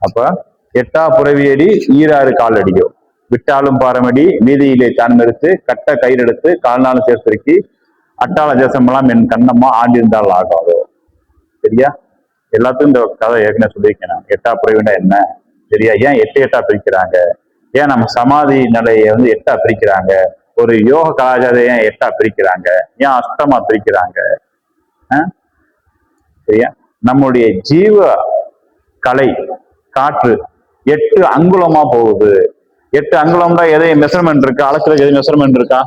அப்ப எட்டா புறவியடி ஈராறு காலடியோ, விட்டாலும் பாரமடி வீதியிலே தான் மறுத்து கட்ட கயிறெடுத்து கால்நாளும் சேர்த்திருக்கி அட்டாள தேசமெல்லாம் என் கண்ணம்மா ஆண்டிருந்தால் ஆகாதோ. சரியா? எல்லாத்துக்கும் இந்த கதை ஏற்கனவே சொல்லியிருக்கேன் நான். எட்டா புறவினா என்ன, சரியா? ஏன் எட்டு எட்டா பிரிக்கிறாங்க, ஏன் நம்ம சமாதி நிலையை வந்து எட்டா பிரிக்கிறாங்க, ஒரு யோக கலாச்சாரத்தை ஏன் எட்டா பிரிக்கிறாங்க, ஏன் அஷ்டமா பிரிக்கிறாங்க, சரியா? நம்முடைய ஜீவ கலை காற்று 8 அங்குலமா போகுது. 8 அங்குலம் தான். எதையும் மெஷர்மெண்ட் இருக்கா? அளக்கிறதுக்கு எது மெஷர்மெண்ட் இருக்கா?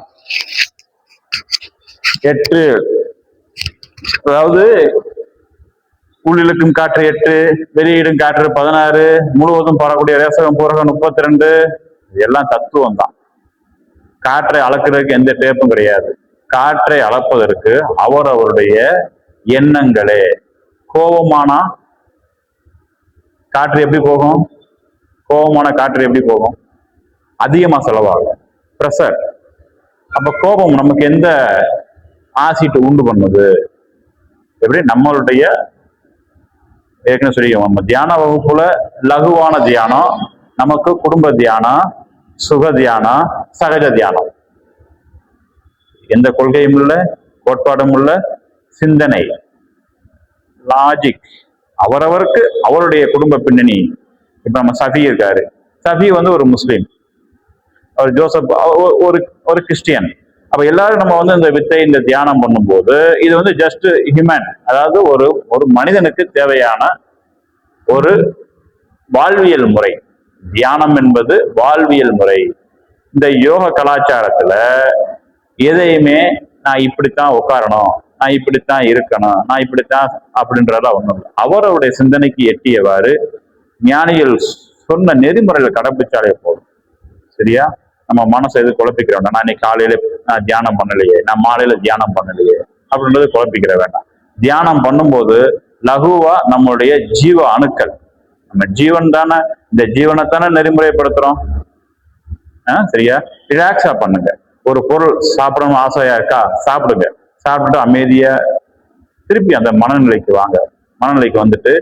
8, அதாவது உள்ளிழுக்கும் காற்று 8, வெளியிடும் காற்று 16, முழுவதும் பரக்கூடிய ரேசகம் பூரகம் 32. எல்லாம் தத்துவம் தான். காற்றை அளக்கிறதுக்கு எந்த டேப்பும் கிடையாது. காற்றை அளப்பதற்கு அவரவருடைய எண்ணங்களே. கோபமானா காற்று எப்படி போகும்? கோபமான காற்று எப்படி போகும்? அதிகமா செலவாகும், பிரஷர். அப்ப கோபம் நமக்கு எந்த ஆசிட் உண்டு பண்ணுது? எப்படி? நம்மளுடைய ஏற்கனவே சொல்லி நம்ம தியான வகுப்புல லகுவான தியானம், நமக்கு குடும்ப தியானம், சுக தியானம், சகஜ தியானம். எந்த கொள்கையும் உள்ள, கோட்பாடும் உள்ள, சிந்தனை, லாஜிக், அவரவருக்கு அவருடைய குடும்ப பின்னணி. இப்ப நம்ம சஃபி இருக்காரு, சஃபி வந்து ஒரு முஸ்லீம், அவர் ஜோசப் ஒரு கிறிஸ்டியன். அப்ப எல்லாரும் நம்ம வந்து இந்த வித்தை இந்த தியானம் பண்ணும்போது இது வந்து ஜஸ்ட் ஹியூமன், அதாவது ஒரு மனிதனுக்கு தேவையான ஒரு வாழ்வியல் முறை. தியானம் என்பது வாழ்வியல் முறை. இந்த யோக கலாச்சாரத்துல எதையுமே நான் இப்படித்தான் உட்காரணும், நான் இப்படித்தான் இருக்கணும், நான் இப்படித்தான் அப்படின்றதெல்லாம் ஒண்ணும் இல்லை. அவருடைய சிந்தனைக்கு எட்டியவாறு ஞானிகள் சொன்ன நெறிமுறைகளை கடைபிடிச்சாலே போதும். சரியா? நம்ம மனசை எது குழப்பிக்கிற வேண்டாம். நான் இன்னைக்கு காலையில நான் தியானம் பண்ணலையே, நான் மாலையில தியானம் பண்ணலையே அப்படின்றது குழப்பிக்கிற வேண்டாம். தியானம் பண்ணும்போது லகுவா நம்மளுடைய ஜீவ அணுக்கள், நம்ம ஜீவன் தானே, இந்த ஜீவனைத்தானே நெறிமுறைப்படுத்துறோம். சரியா? ரிலாக்ஸா பண்ணுங்க. ஒரு பொருள் சாப்பிடணும் ஆசையா இருக்கா, சாப்பிடுங்க. சாப்பிட்டுட்டு அமைதியா திருப்பி அந்த மனநிலைக்கு வாங்க. மனநிலைக்கு வந்துட்டு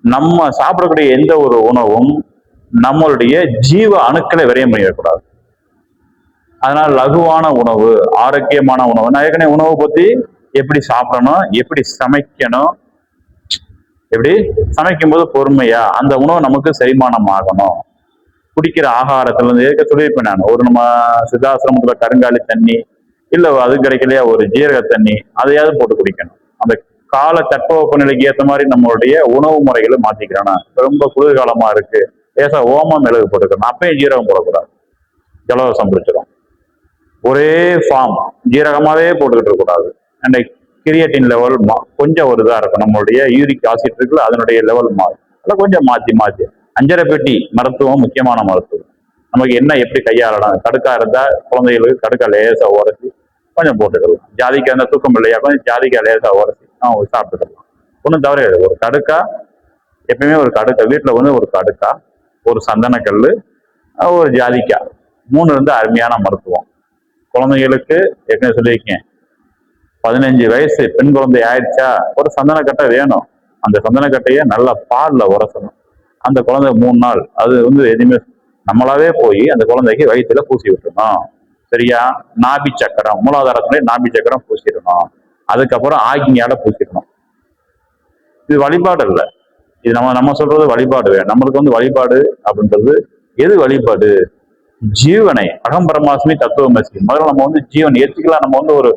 நம்ம சாப்பிடக்கூடிய எந்த ஒரு உணவும் நம்மளுடைய ஜீவ அணுக்களை விரயம் பண்ணிடக்கூடாது. அதனால லகுவான உணவு, ஆரோக்கியமான உணவு. நான் ஏற்கனவே உணவை பத்தி எப்படி சாப்பிடணும், எப்படி சமைக்கணும், எப்படி சமைக்கும் போது பொறுமையா அந்த உணவு நமக்கு செரிமானம் ஆகணும். குடிக்கிற ஆகாரத்துல இருந்து ஏற்க சொல்லியிருப்பேன் நான். ஒரு நம்ம சித்தாசிரமத்துல கருங்காலி தண்ணி, இல்ல அது கிடைக்கலையா ஒரு ஜீரக தண்ணி, அதையாவது போட்டு குடிக்கணும். அந்த கால தட்பவெப்ப நிலைக்கு ஏற்ற மாதிரி நம்மளுடைய உணவு முறைகளை மாத்திக்கிறோம். ரொம்ப குளிர்காலமா இருக்கு, லேசா ஓமம் மிளகு போட்டுக்கணும், அப்பயும் ஜீரகம் போடக்கூடாது, ஜலதோஷம் பிடிச்சிடும். ஒரே ஃபார்ம் ஜீரகமாவே போட்டுக்கிட்டு இருக்கக்கூடாது. அண்ட் கிரியேட்டின் லெவல் கொஞ்சம் ஒரு இதா இருக்கும். நம்மளுடைய யூரிக் ஆசிட் இருக்குல்ல, அதனுடைய லெவல் மாறும். அதெல்லாம் கொஞ்சம் மாத்தி 5.5 பெட்டி மருத்துவம், முக்கியமான மருத்துவம். நமக்கு என்ன எப்படி கையாளலாம். கடுக்கா இருந்தா குழந்தைகளுக்கு கடுக்கா லேசா உரைச்சி கொஞ்சம் போட்டுக்கலாம். ஜாதிக்காய் இருந்தால் தூக்கம் இல்லையா, கொஞ்சம் ஜாதிக்காய் லேசா உரைச்சி சாப்பிட்டுக்கலாம். ஒன்றும் தவற. ஒரு கடுக்கா எப்பயுமே ஒரு கடுக்கா வீட்டுல வந்து ஒரு கடுக்கா, ஒரு சந்தனக்கல், ஒரு ஜாதிக்காய், 3 இருந்து அருமையான மருத்துவம். குழந்தைகளுக்கு ஏற்கனவே சொல்லியிருக்கேன், 15 வயசு பெண் குழந்தை ஆயிடுச்சா ஒரு சந்தனக்கட்டை வேணும். அந்த சந்தனக்கட்டையை நல்லா பால்ல உரசணும். அந்த குழந்தை 3 நாள் அது வந்து எதுவுமே நம்மளாவே போய் அந்த குழந்தைக்கு வயிற்றுல பூசி விட்டுருணும். சரியா? நாபி சக்கரம், மூலாதாரத்துல நாபி சக்கரம் பூசிடணும். அதுக்கப்புறம் ஆக்கியால பூசிடணும். இது வழிபாடு இல்லை. இது நம்ம சொல்றது வழிபாடு. நம்மளுக்கு வந்து வழிபாடு அப்படின்றது எது வழிபாடு? ஜீவனை அகம்பரமாசுமி தத்துவமசி. முதல்ல நம்ம வந்து ஜீவன் ஏற்றுக்கலாம். நம்ம வந்து ஒரு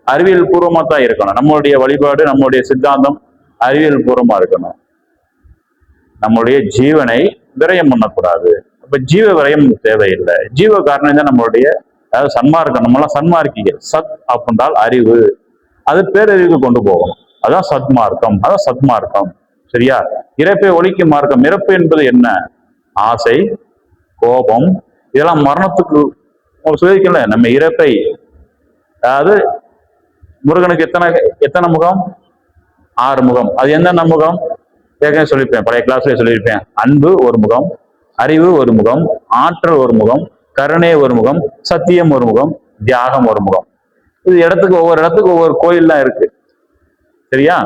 அறிவியல் பூர்வமா தான் இருக்கணும். நம்மளுடைய வழிபாடு, நம்மளுடைய சித்தாந்தம் அறிவியல் பூர்வமா இருக்கணும். நம்மளுடைய ஜீவனை விரயம் பண்ணக்கூடாது. அப்ப ஜீவ விரயம் தேவையில்லை. ஜீவ காரணம் தான் நம்மளுடைய, அதாவது சன்மார்க்கம். நம்மளாம் சன்மார்க்கிகள். சத் அப்படின்றால் அறிவு, அது பேரறிவுக்கு கொண்டு போகணும். அதான் சத்மார்க்கம், அதான் சத்மார்க்கம். சரியா? இறப்பை ஒழிக்கும் மார்க்கம். இறப்பு என்பது என்ன? ஆசை, கோபம், இதெல்லாம் மரணத்துக்கு சொல்லியிருக்கல. நம்ம இறப்பை, அதாவது முருகனுக்கு எத்தனை முகம்? 6 முகம். அது என்னென்ன முகம் ஏற்கனவே சொல்லியிருப்பேன், பழைய கிளாஸ்ல சொல்லியிருப்பேன். அன்பு ஒரு முகம், அறிவு ஒரு முகம், ஆற்றல் ஒரு முகம், கருணை ஒரு முகம், சத்தியம் ஒரு முகம், தியாகம் ஒரு முகம். இது ஒவ்வொரு இடத்துக்கு ஒவ்வொரு கோயில்லாம் இருக்கு. சரியா?